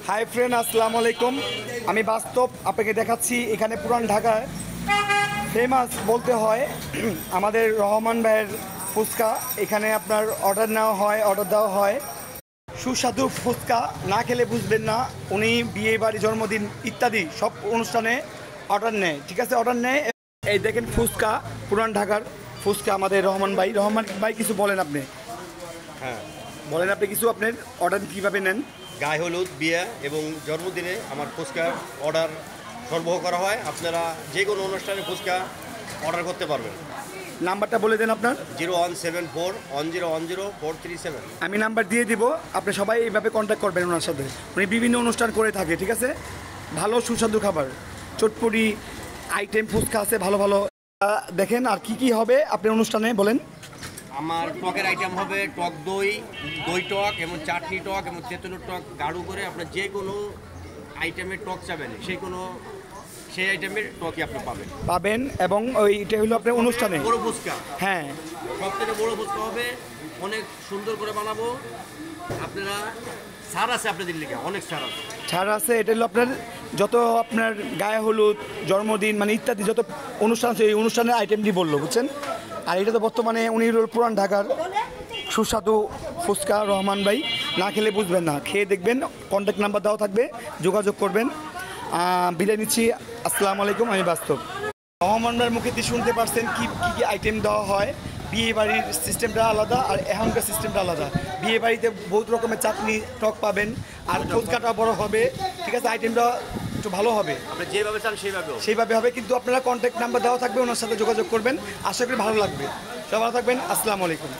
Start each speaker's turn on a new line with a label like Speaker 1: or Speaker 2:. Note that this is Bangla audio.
Speaker 1: হাই ফ্রেন্ড, আসসালামু আলাইকুম। আমি বাস্তব আপনাকে দেখাচ্ছি এখানে পুরান ঢাকায় ফেমাস বলতে হয় আমাদের রহমান ভাইয়ের ফুচকা। এখানে আপনার অর্ডার নেওয়া হয়, অর্ডার দেওয়া হয়। সুস্বাদু ফুচকা না খেলে বুঝবেন না। উনি বিয়ে বাড়ি, জন্মদিন ইত্যাদি সব অনুষ্ঠানে অর্ডার নেয়, ঠিক আছে, অর্ডার নেয়। এই দেখেন ফুচকা, পুরান ঢাকার ফুচকা আমাদের রহমান ভাই। রহমান ভাই কিছু বলেন আপনি?
Speaker 2: হ্যাঁ,
Speaker 1: বলেন আপনি কিছু, আপনার অর্ডার কীভাবে নেন?
Speaker 2: গায়ে হলুদ, বিয়ে এবং জন্মদিনে আমার ফুচকা অর্ডার সরবরাহ করা হয়। আপনারা যে কোনো অনুষ্ঠানে ফুচকা অর্ডার করতে পারবেন।
Speaker 1: নাম্বারটা বলে দেন আপনার।
Speaker 2: 0174101037।
Speaker 1: আমি নাম্বার দিয়ে দিব, আপনি সবাই এইভাবে কন্ট্যাক্ট করবেন ওনার সাথে। উনি বিভিন্ন অনুষ্ঠান করে থাকে, ঠিক আছে। ভালো সুস্বাদু খাবার, চটপটি আইটেম ফুচকা আছে ভালো ভালো। দেখেন আর কি কি হবে আপনার অনুষ্ঠানে বলেন।
Speaker 2: আমার টকের আইটেম হবে টক দই, দই টক এবং চাটনি টক এবং তেঁতুলের টক গাঢ় করে। আপনার যে কোনো আইটেমের টক চাবেন সেই আইটেমের টকই আপনি পাবেন।
Speaker 1: এবং ওইটা হলো আপনার অনুষ্ঠানে
Speaker 2: বড় ফুচকা,
Speaker 1: হ্যাঁ,
Speaker 2: সবথেকে বড় ফুচকা হবে। অনেক সুন্দর করে বানাবো। আপনারা ছাড় আছে আপনাদের লিগে, অনেক ছাড়
Speaker 1: আছে। এটা হলো আপনার যত আপনার গায়ে হলুদ, জন্মদিন মানে ইত্যাদি যত অনুষ্ঠান আছে এই অনুষ্ঠানের আইটেমটি বললো, বুঝছেন। আর এটা তো বর্তমানে উনি হল পুরান ঢাকার সুস্বাদু ফুচকা রহমান ভাই। না খেলে বুঝবেন না, খেয়ে দেখবেন। কন্ট্যাক্ট নাম্বার দেওয়া থাকবে, যোগাযোগ করবেন। বিদায় নিচ্ছি, আসসালামু আলাইকুম। আমি বাস্তব। রহমান ভাইয়ের মুখে দিয়ে শুনতে পারছেন কি কি আইটেম দেওয়া হয়। বিয়ে বাড়ির সিস্টেমটা আলাদা আর এখনকার সিস্টেমটা আলাদা। বিয়ে বাড়িতে বহুত রকমের চাটনি টক পাবেন, আর ফুচকাটা বড় হবে, ঠিক আছে। আইটেমটা একটু ভালো হবে,
Speaker 2: আপনি যেভাবে চান
Speaker 1: সেইভাবে হবে। কিন্তু আপনারা কন্ট্যাক্ট নাম্বার দেওয়া থাকবে, ওনার সাথে যোগাযোগ করবেন। আশা করি ভালো লাগবে। সবাই ভালো থাকবেন, আসসালামু আলাইকুম।